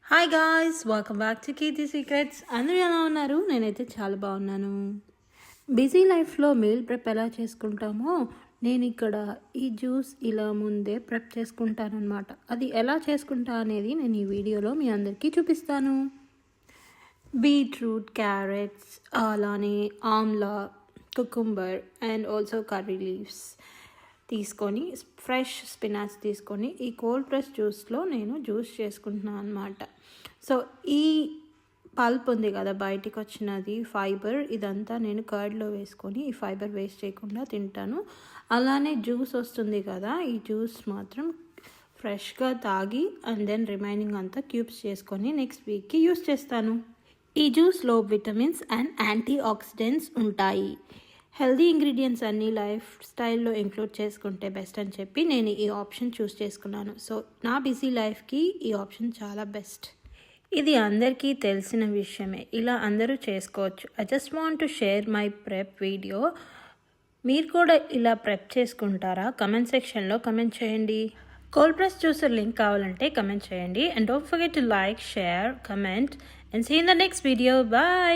Hi guys, welcome back to Keerthi secrets. అందరూ ఎలా ఉన్నారు? నేనైతే చాలా బాగున్నాను. బిజీ లైఫ్లో మీల్ ప్రెప్ ఎలా చేసుకుంటామో నేను ఇక్కడ ఈ జ్యూస్ ఇలా ముందే ప్రెప్ చేసుకుంటాను అనమాట. అది ఎలా చేసుకుంటా అనేది నేను ఈ వీడియోలో మీ అందరికీ చూపిస్తాను. బీట్రూట్, క్యారెట్స్, అలానే Amla, cucumber and also curry leaves తీసుకొని, ఫ్రెష్ స్పినాచ్ తీసుకొని ఈ కోల్డ్ ప్రెస్ జ్యూస్లో నేను జ్యూస్ చేసుకుంటున్నాను అనమాట. సో ఈ పల్ప్ ఉంది కదా బయటికి వచ్చినది ఫైబర్, ఇదంతా నేను కర్డ్లో వేసుకొని ఈ ఫైబర్ వేస్ట్ చేయకుండా తింటాను. అలానే జ్యూస్ వస్తుంది కదా, ఈ జ్యూస్ మాత్రం ఫ్రెష్గా తాగి అండ్ దెన్ రిమైనింగ్ అంతా క్యూబ్స్ చేసుకొని నెక్స్ట్ వీక్కి యూస్ చేస్తాను. ఈ జ్యూస్లో విటమిన్స్ అండ్ యాంటీ ఆక్సిడెంట్స్ ఉంటాయి. హెల్దీ ఇంగ్రీడియంట్స్ అన్నీ లైఫ్ స్టైల్లో ఇంక్లూడ్ చేసుకుంటే బెస్ట్ అని చెప్పి నేను ఈ ఆప్షన్ చూస్ చేసుకున్నాను. సో నా బిజీ లైఫ్కి ఈ ఆప్షన్ చాలా బెస్ట్. ఇది అందరికీ తెలిసిన విషయమే, ఇలా అందరూ చేసుకోవచ్చు. I just want to share my prep video. మీరు కూడా ఇలా ప్రెప్ చేసుకుంటారా? కమెంట్ సెక్షన్లో కమెంట్ చేయండి. కోల్డ్ ప్రెస్ జ్యూసర్ లింక్ కావాలంటే కమెంట్ చేయండి. And don't forget to like, share, comment and see in the next video. Bye.